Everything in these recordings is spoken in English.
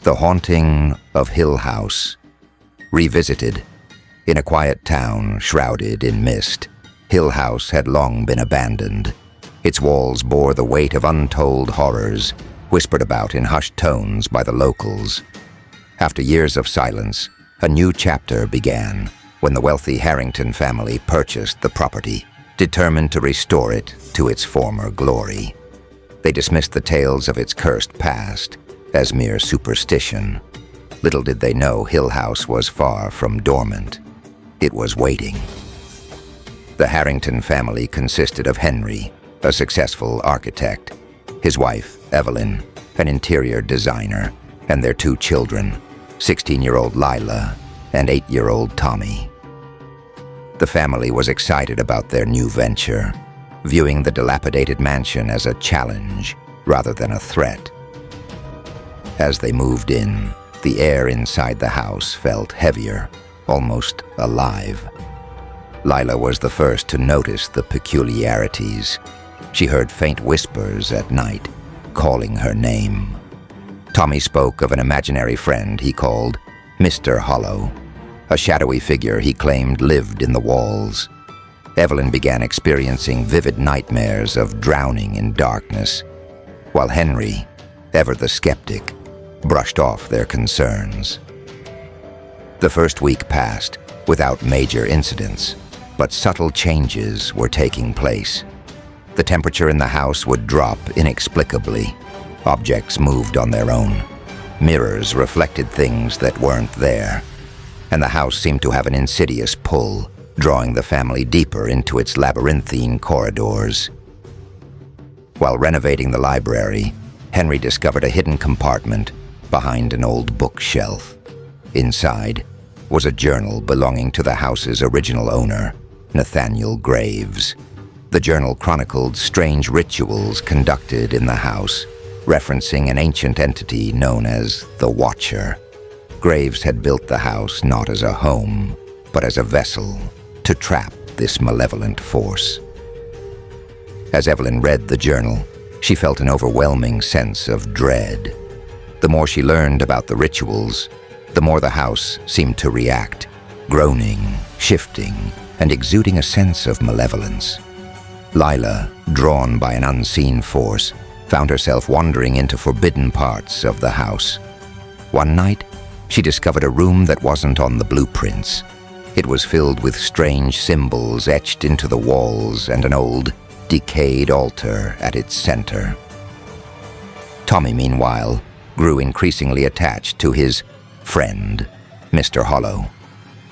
The Haunting of Hill House. Revisited. In a quiet town shrouded in mist, Hill House had long been abandoned. Its walls bore the weight of untold horrors, whispered about in hushed tones by the locals. After years of silence, a new chapter began when the wealthy Harrington family purchased the property, determined to restore it to its former glory. They dismissed the tales of its cursed past as mere superstition. Little did they know Hill House was far from dormant. It was waiting. The Harrington family consisted of Henry, a successful architect, his wife, Evelyn, an interior designer, and their two children, 16-year-old Lila and 8-year-old Tommy. The family was excited about their new venture, viewing the dilapidated mansion as a challenge rather than a threat. As they moved in, the air inside the house felt heavier, almost alive. Lila was the first to notice the peculiarities. She heard faint whispers at night, calling her name. Tommy spoke of an imaginary friend he called Mr. Hollow, a shadowy figure he claimed lived in the walls. Evelyn began experiencing vivid nightmares of drowning in darkness, while Henry, ever the skeptic, brushed off their concerns. The first week passed without major incidents, but subtle changes were taking place. The temperature in the house would drop inexplicably. Objects moved on their own. Mirrors reflected things that weren't there, and the house seemed to have an insidious pull, drawing the family deeper into its labyrinthine corridors. While renovating the library, Henry discovered a hidden compartment behind an old bookshelf. Inside was a journal belonging to the house's original owner, Nathaniel Graves. The journal chronicled strange rituals conducted in the house, referencing an ancient entity known as the Watcher. Graves had built the house not as a home, but as a vessel to trap this malevolent force. As Evelyn read the journal, she felt an overwhelming sense of dread. The more she learned about the rituals, the more the house seemed to react, groaning, shifting, and exuding a sense of malevolence. Lila, drawn by an unseen force, found herself wandering into forbidden parts of the house. One night, she discovered a room that wasn't on the blueprints. It was filled with strange symbols etched into the walls and an old, decayed altar at its center. Tommy, meanwhile, grew increasingly attached to his friend, Mr. Hollow.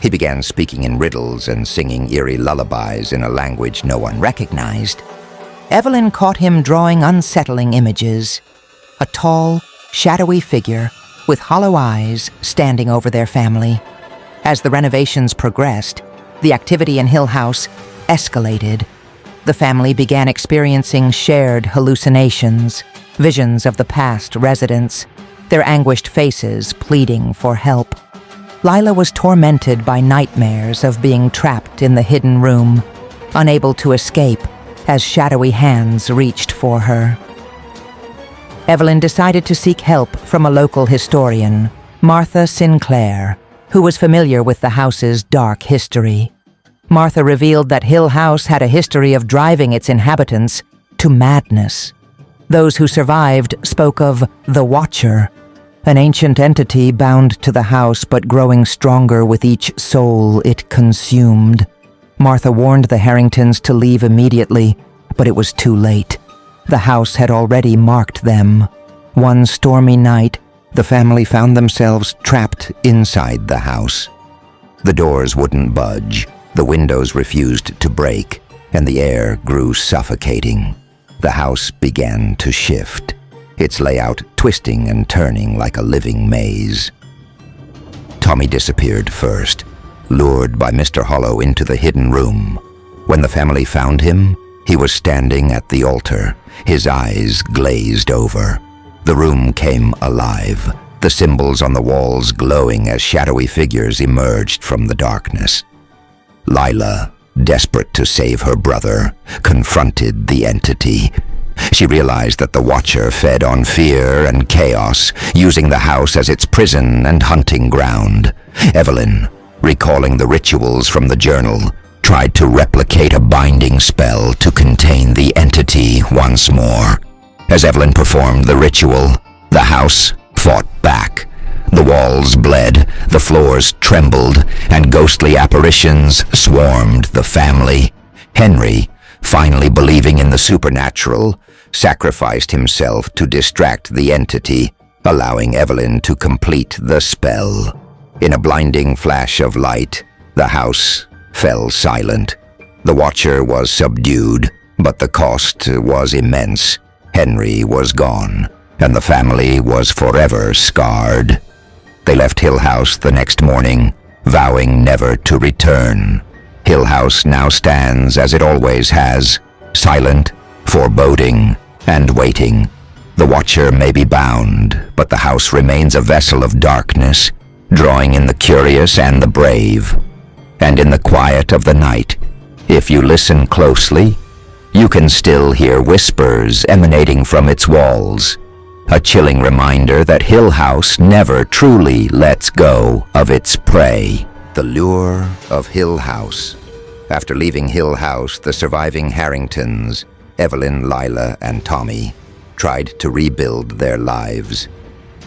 He began speaking in riddles and singing eerie lullabies in a language no one recognized. Evelyn caught him drawing unsettling images. A tall, shadowy figure with hollow eyes standing over their family. As the renovations progressed, the activity in Hill House escalated. The family began experiencing shared hallucinations, visions of the past residents, their anguished faces pleading for help. Lila was tormented by nightmares of being trapped in the hidden room, unable to escape as shadowy hands reached for her. Evelyn decided to seek help from a local historian, Martha Sinclair, who was familiar with the house's dark history. Martha revealed that Hill House had a history of driving its inhabitants to madness. Those who survived spoke of the Watcher, an ancient entity bound to the house but growing stronger with each soul it consumed. Martha warned the Harringtons to leave immediately, but it was too late. The house had already marked them. One stormy night, the family found themselves trapped inside the house. The doors wouldn't budge, the windows refused to break, and the air grew suffocating. The house began to shift, its layout twisting and turning like a living maze. Tommy disappeared first, lured by Mr. Hollow into the hidden room. When the family found him, he was standing at the altar, his eyes glazed over. The room came alive, the symbols on the walls glowing as shadowy figures emerged from the darkness. Lila, desperate to save her brother, confronted the entity. She realized that the Watcher fed on fear and chaos, using the house as its prison and hunting ground. Evelyn, recalling the rituals from the journal, tried to replicate a binding spell to contain the entity once more. As Evelyn performed the ritual, the house fought back. The walls bled, the floors trembled, and ghostly apparitions swarmed the family. Henry, finally believing in the supernatural, sacrificed himself to distract the entity, allowing Evelyn to complete the spell. In a blinding flash of light, the house fell silent. The Watcher was subdued, but the cost was immense. Henry was gone, and the family was forever scarred. They left Hill House the next morning, vowing never to return. Hill House now stands as it always has, silent, foreboding, and waiting. The Watcher may be bound, but the house remains a vessel of darkness, drawing in the curious and the brave. And in the quiet of the night, if you listen closely, you can still hear whispers emanating from its walls, a chilling reminder that Hill House never truly lets go of its prey. The lure of Hill House. After leaving Hill House, the surviving Harringtons, Evelyn, Lila, and Tommy, tried to rebuild their lives.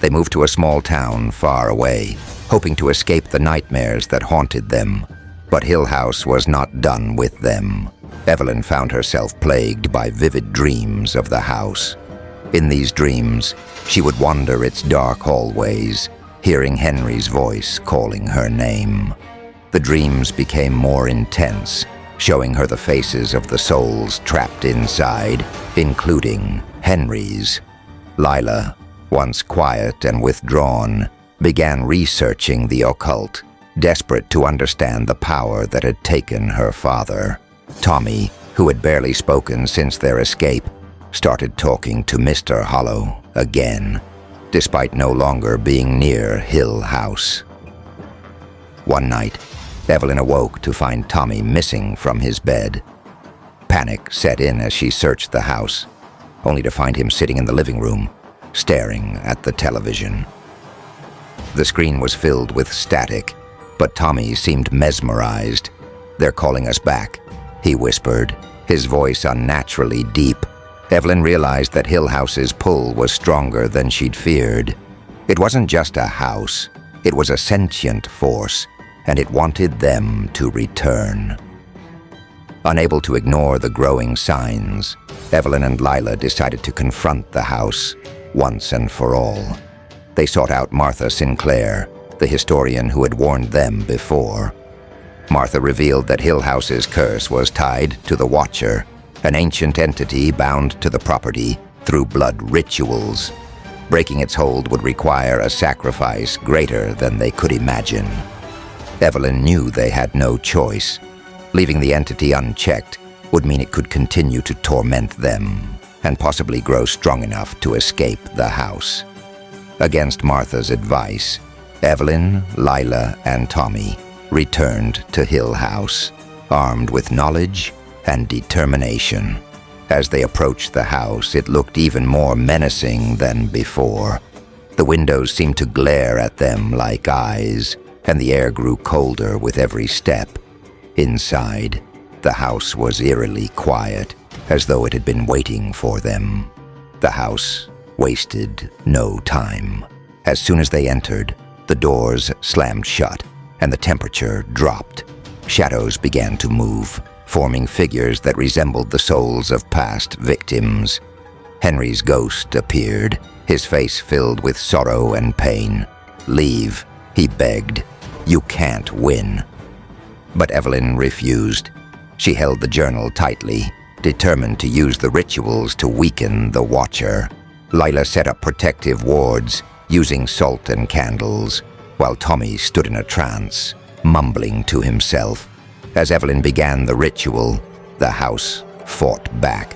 They moved to a small town far away, hoping to escape the nightmares that haunted them. But Hill House was not done with them. Evelyn found herself plagued by vivid dreams of the house. In these dreams, she would wander its dark hallways, hearing Henry's voice calling her name. The dreams became more intense, showing her the faces of the souls trapped inside, including Henry's. Lila, once quiet and withdrawn, began researching the occult, desperate to understand the power that had taken her father. Tommy, who had barely spoken since their escape, started talking to Mr. Hollow again, despite no longer being near Hill House. One night, Evelyn awoke to find Tommy missing from his bed. Panic set in as she searched the house, only to find him sitting in the living room, staring at the television. The screen was filled with static, but Tommy seemed mesmerized. "They're calling us back," he whispered, his voice unnaturally deep. Evelyn realized that Hill House's pull was stronger than she'd feared. It wasn't just a house, it was a sentient force, and it wanted them to return. Unable to ignore the growing signs, Evelyn and Lila decided to confront the house once and for all. They sought out Martha Sinclair, the historian who had warned them before. Martha revealed that Hill House's curse was tied to the Watcher, an ancient entity bound to the property through blood rituals. Breaking its hold would require a sacrifice greater than they could imagine. Evelyn knew they had no choice. Leaving the entity unchecked would mean it could continue to torment them, and possibly grow strong enough to escape the house. Against Martha's advice, Evelyn, Lila, and Tommy returned to Hill House, armed with knowledge and determination. As they approached the house, it looked even more menacing than before. The windows seemed to glare at them like eyes, and the air grew colder with every step. Inside, the house was eerily quiet, as though it had been waiting for them. The house wasted no time. As soon as they entered, the doors slammed shut, and the temperature dropped. Shadows began to move, forming figures that resembled the souls of past victims. Henry's ghost appeared, his face filled with sorrow and pain. "Leave," he begged. "You can't win." But Evelyn refused. She held the journal tightly, determined to use the rituals to weaken the Watcher. Lila set up protective wards, using salt and candles, while Tommy stood in a trance, mumbling to himself. As Evelyn began the ritual, the house fought back.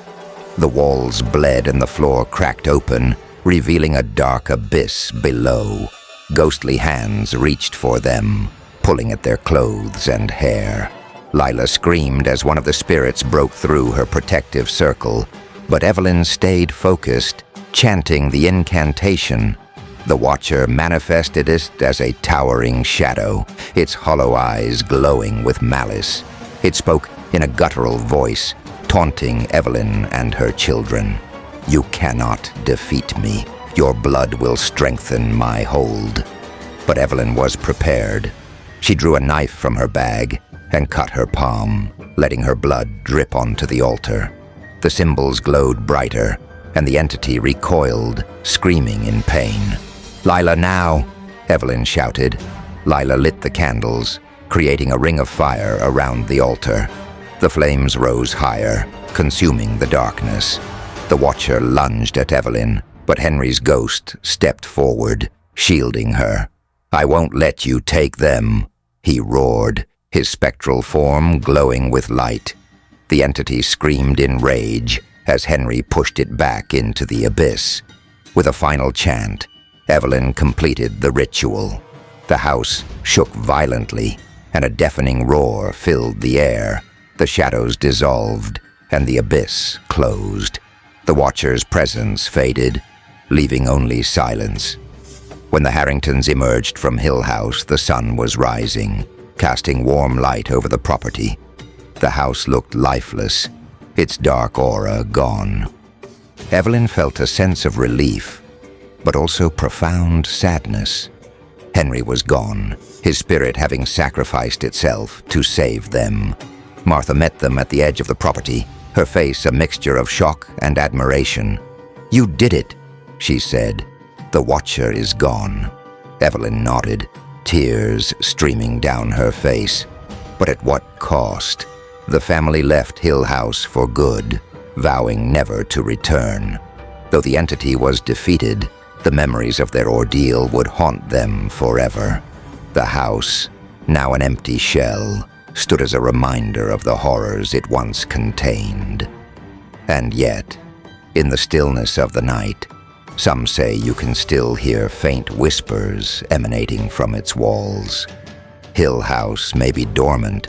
The walls bled and the floor cracked open, revealing a dark abyss below. Ghostly hands reached for them, pulling at their clothes and hair. Lila screamed as one of the spirits broke through her protective circle. But Evelyn stayed focused, chanting the incantation. The Watcher manifested it as a towering shadow, its hollow eyes glowing with malice. It spoke in a guttural voice, taunting Evelyn and her children. "You cannot defeat me. Your blood will strengthen my hold." But Evelyn was prepared. She drew a knife from her bag and cut her palm, letting her blood drip onto the altar. The symbols glowed brighter, and the entity recoiled, screaming in pain. "Lila, now!" Evelyn shouted. Lila lit the candles, creating a ring of fire around the altar. The flames rose higher, consuming the darkness. The Watcher lunged at Evelyn, but Henry's ghost stepped forward, shielding her. "I won't let you take them," he roared, his spectral form glowing with light. The entity screamed in rage as Henry pushed it back into the abyss. With a final chant, Evelyn completed the ritual. The house shook violently, and a deafening roar filled the air. The shadows dissolved, and the abyss closed. The Watcher's presence faded, leaving only silence. When the Harringtons emerged from Hill House, the sun was rising, casting warm light over the property. The house looked lifeless, its dark aura gone. Evelyn felt a sense of relief, but also profound sadness. Henry was gone, his spirit having sacrificed itself to save them. Martha met them at the edge of the property, her face a mixture of shock and admiration. "You did it," she said. "The Watcher is gone." Evelyn nodded, tears streaming down her face. But at what cost? The family left Hill House for good, vowing never to return. Though the entity was defeated, the memories of their ordeal would haunt them forever. The house, now an empty shell, stood as a reminder of the horrors it once contained. And yet, in the stillness of the night, some say you can still hear faint whispers emanating from its walls. Hill House may be dormant,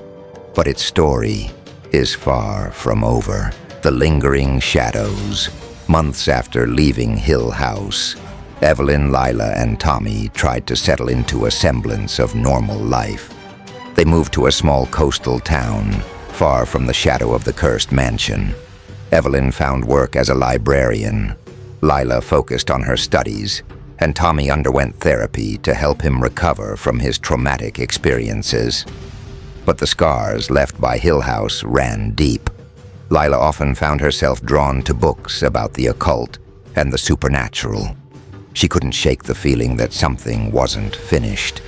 but its story is far from over. The lingering shadows. Months after leaving Hill House, Evelyn, Lila, and Tommy tried to settle into a semblance of normal life. They moved to a small coastal town, far from the shadow of the cursed mansion. Evelyn found work as a librarian. Lila focused on her studies, and Tommy underwent therapy to help him recover from his traumatic experiences. But the scars left by Hill House ran deep. Lila often found herself drawn to books about the occult and the supernatural. She couldn't shake the feeling that something wasn't finished.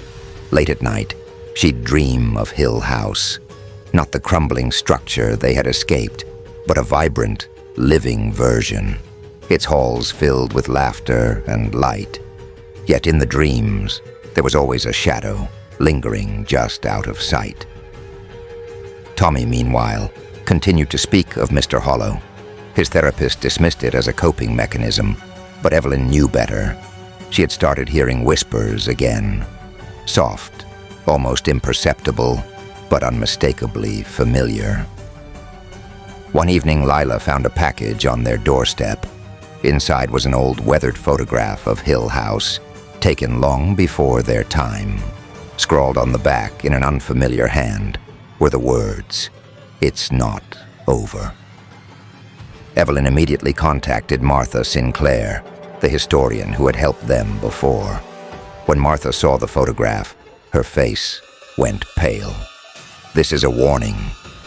Late at night, she'd dream of Hill House. Not the crumbling structure they had escaped, but a vibrant, living version. Its halls filled with laughter and light. Yet in the dreams, there was always a shadow, lingering just out of sight. Tommy, meanwhile, continued to speak of Mr. Hollow. His therapist dismissed it as a coping mechanism, but Evelyn knew better. She had started hearing whispers again. Soft, almost imperceptible, but unmistakably familiar. One evening, Lila found a package on their doorstep. Inside was an old weathered photograph of Hill House, taken long before their time. Scrawled on the back in an unfamiliar hand were the words, "It's not over." Evelyn immediately contacted Martha Sinclair, the historian who had helped them before. When Martha saw the photograph, her face went pale. "This is a warning,"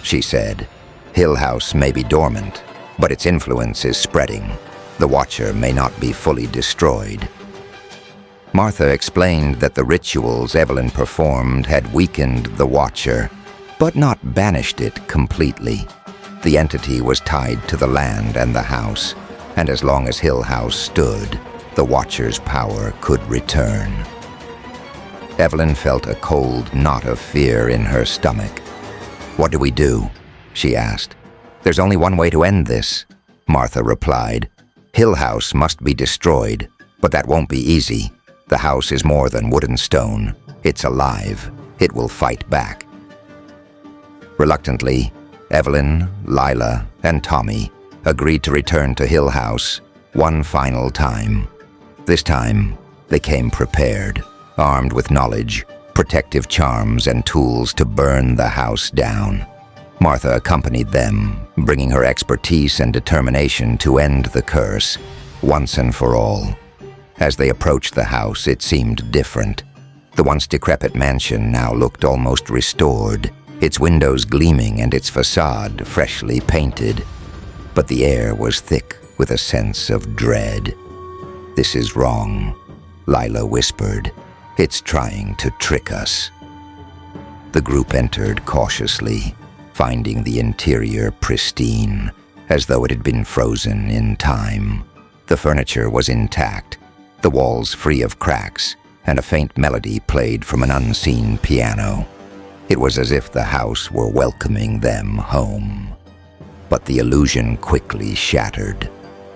she said. "Hill House may be dormant, but its influence is spreading. The Watcher may not be fully destroyed." Martha explained that the rituals Evelyn performed had weakened the Watcher, but not banished it completely. The entity was tied to the land and the house, and as long as Hill House stood, the Watcher's power could return. Evelyn felt a cold knot of fear in her stomach. "What do we do?" she asked. "There's only one way to end this," Martha replied. "Hill House must be destroyed, but that won't be easy. The house is more than wood and stone. It's alive. It will fight back." Reluctantly, Evelyn, Lila, and Tommy agreed to return to Hill House one final time. This time, they came prepared, armed with knowledge, protective charms, and tools to burn the house down. Martha accompanied them, bringing her expertise and determination to end the curse, once and for all. As they approached the house, it seemed different. The once decrepit mansion now looked almost restored, its windows gleaming and its facade freshly painted. But the air was thick with a sense of dread. "This is wrong," Lila whispered. "It's trying to trick us." The group entered cautiously, finding the interior pristine, as though it had been frozen in time. The furniture was intact, the walls free of cracks, and a faint melody played from an unseen piano. It was as if the house were welcoming them home. But the illusion quickly shattered.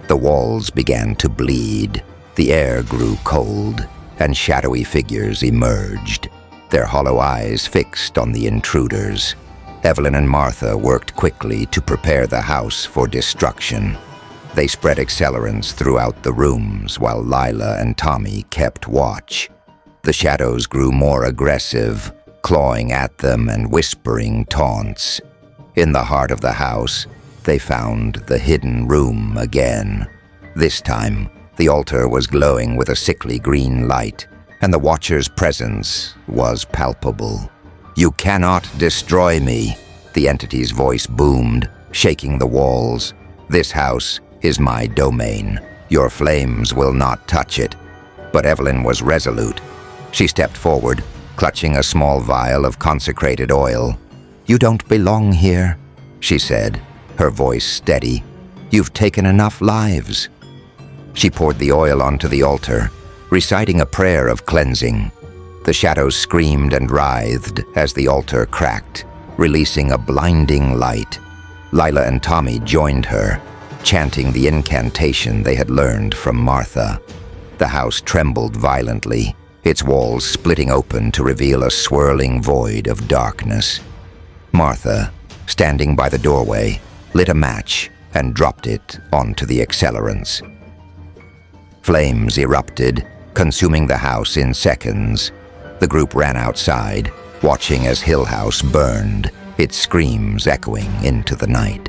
The walls began to bleed, the air grew cold, and shadowy figures emerged, their hollow eyes fixed on the intruders. Evelyn and Martha worked quickly to prepare the house for destruction. They spread accelerants throughout the rooms while Lila and Tommy kept watch. The shadows grew more aggressive, clawing at them and whispering taunts. In the heart of the house, they found the hidden room again. This time, the altar was glowing with a sickly green light, and the Watcher's presence was palpable. "You cannot destroy me," the entity's voice boomed, shaking the walls. "This house is my domain. Your flames will not touch it." But Evelyn was resolute. She stepped forward, clutching a small vial of consecrated oil. "You don't belong here," she said, her voice steady. "You've taken enough lives." She poured the oil onto the altar, reciting a prayer of cleansing. The shadows screamed and writhed as the altar cracked, releasing a blinding light. Lila and Tommy joined her, chanting the incantation they had learned from Martha. The house trembled violently, its walls splitting open to reveal a swirling void of darkness. Martha, standing by the doorway, lit a match and dropped it onto the accelerants. Flames erupted, consuming the house in seconds. The group ran outside, watching as Hill House burned, its screams echoing into the night.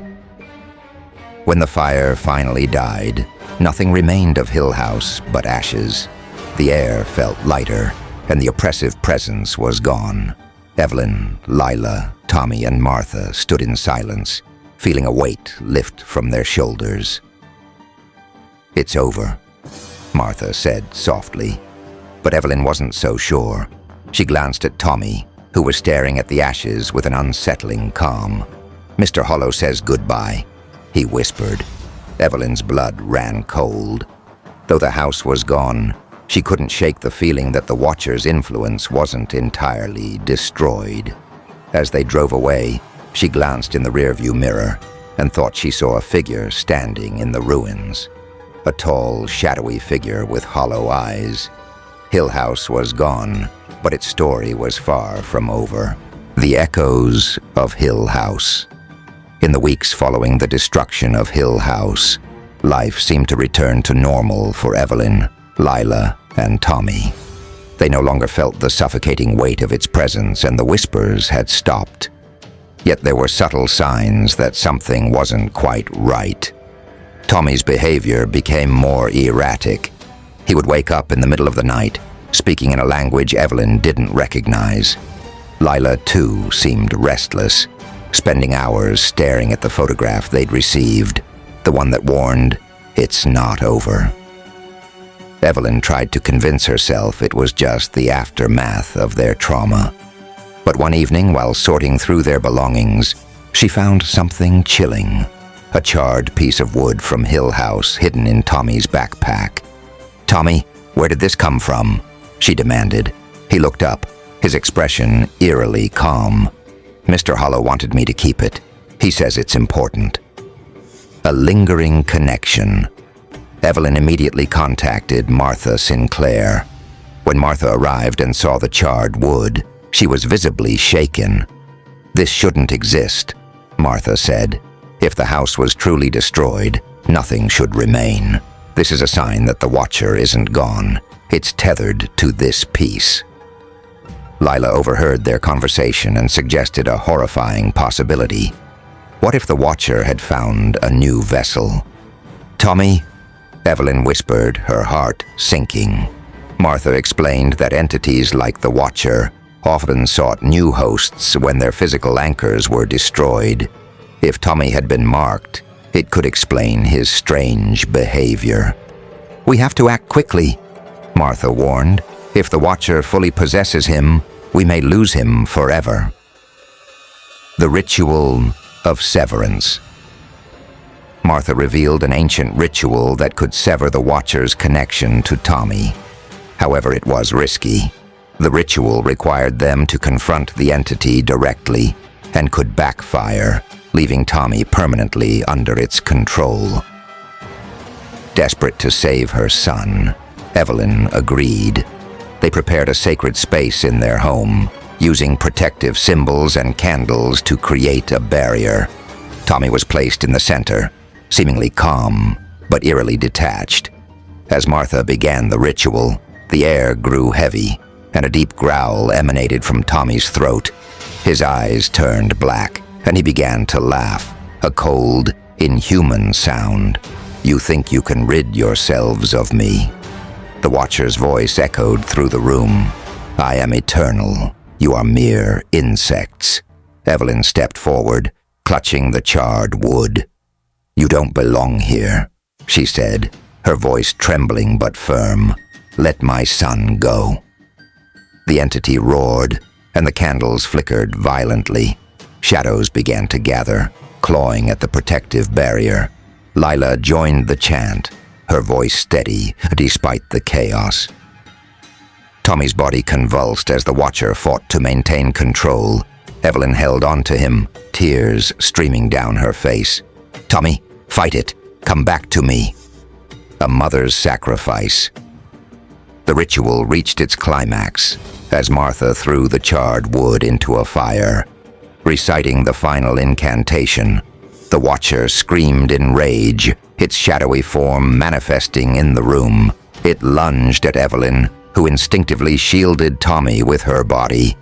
When the fire finally died, nothing remained of Hill House but ashes. The air felt lighter, and the oppressive presence was gone. Evelyn, Lila, Tommy, and Martha stood in silence, feeling a weight lift from their shoulders. "It's over," Martha said softly. But Evelyn wasn't so sure. She glanced at Tommy, who was staring at the ashes with an unsettling calm. "Mr. Hollow says goodbye," he whispered. Evelyn's blood ran cold. Though the house was gone, she couldn't shake the feeling that the Watcher's influence wasn't entirely destroyed. As they drove away, she glanced in the rearview mirror and thought she saw a figure standing in the ruins. A tall, shadowy figure with hollow eyes. Hill House was gone, but its story was far from over. The echoes of Hill House. In the weeks following the destruction of Hill House, life seemed to return to normal for Evelyn, Lila, and Tommy. They no longer felt the suffocating weight of its presence, and the whispers had stopped. Yet there were subtle signs that something wasn't quite right. Tommy's behavior became more erratic. He would wake up in the middle of the night, speaking in a language Evelyn didn't recognize. Lila, too, seemed restless, spending hours staring at the photograph they'd received, the one that warned, "It's not over." Evelyn tried to convince herself it was just the aftermath of their trauma. But one evening, while sorting through their belongings, she found something chilling. A charred piece of wood from Hill House hidden in Tommy's backpack. "Tommy, where did this come from?" she demanded. He looked up, his expression eerily calm. "Mr. Hollow wanted me to keep it. He says it's important." A lingering connection. Evelyn immediately contacted Martha Sinclair. When Martha arrived and saw the charred wood, she was visibly shaken. "This shouldn't exist," Martha said. If the house was truly destroyed, nothing should remain. This is a sign that the Watcher isn't gone. It's tethered to this piece. Lila overheard their conversation and suggested a horrifying possibility. What if the Watcher had found a new vessel? "Tommy," Evelyn whispered, her heart sinking. Martha explained that entities like the Watcher often sought new hosts when their physical anchors were destroyed. If Tommy had been marked, it could explain his strange behavior. "We have to act quickly," Martha warned. "If the Watcher fully possesses him, we may lose him forever." The Ritual of Severance. Martha revealed an ancient ritual that could sever the Watcher's connection to Tommy. However, it was risky. The ritual required them to confront the entity directly and could backfire, leaving Tommy permanently under its control. Desperate to save her son, Evelyn agreed. They prepared a sacred space in their home, using protective symbols and candles to create a barrier. Tommy was placed in the center, seemingly calm, but eerily detached. As Martha began the ritual, the air grew heavy, and a deep growl emanated from Tommy's throat. His eyes turned black, and he began to laugh, a cold, inhuman sound. "You think you can rid yourselves of me?" The Watcher's voice echoed through the room. "I am eternal. You are mere insects." Evelyn stepped forward, clutching the charred wood. "You don't belong here," she said, her voice trembling but firm. "Let my son go." The entity roared, and the candles flickered violently. Shadows began to gather, clawing at the protective barrier. Lila joined the chant, her voice steady despite the chaos. Tommy's body convulsed as the Watcher fought to maintain control. Evelyn held onto him, tears streaming down her face. "Tommy, fight it. Come back to me." A mother's sacrifice. The ritual reached its climax as Martha threw the charred wood into a fire. Reciting the final incantation, the Watcher screamed in rage, its shadowy form manifesting in the room. It lunged at Evelyn, who instinctively shielded Tommy with her body.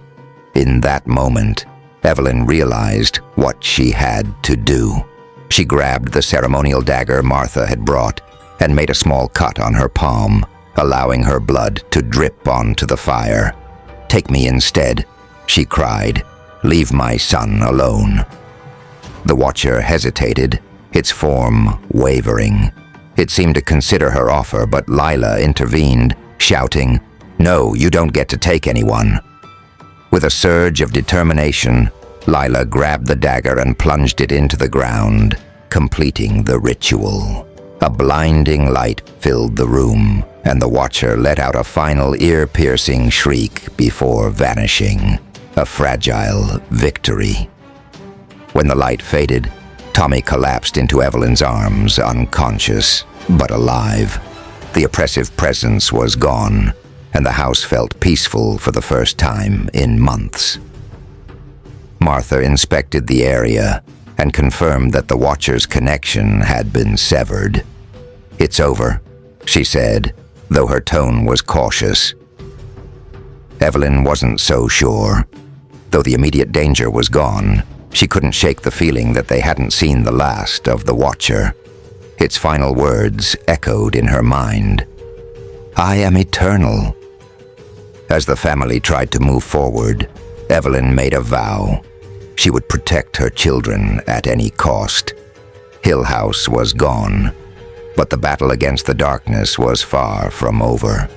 In that moment, Evelyn realized what she had to do. She grabbed the ceremonial dagger Martha had brought and made a small cut on her palm, allowing her blood to drip onto the fire. "Take me instead," she cried. "Leave my son alone." The Watcher hesitated, its form wavering. It seemed to consider her offer, but Lila intervened, shouting, "No, you don't get to take anyone." With a surge of determination, Lila grabbed the dagger and plunged it into the ground, completing the ritual. A blinding light filled the room, and the Watcher let out a final ear-piercing shriek before vanishing. A fragile victory. When the light faded, Tommy collapsed into Evelyn's arms, unconscious, but alive. The oppressive presence was gone, and the house felt peaceful for the first time in months. Martha inspected the area and confirmed that the Watcher's connection had been severed. "It's over," she said, though her tone was cautious. Evelyn wasn't so sure. Though the immediate danger was gone, she couldn't shake the feeling that they hadn't seen the last of the Watcher. Its final words echoed in her mind. "I am eternal." As the family tried to move forward, Evelyn made a vow. She would protect her children at any cost. Hill House was gone, but the battle against the darkness was far from over.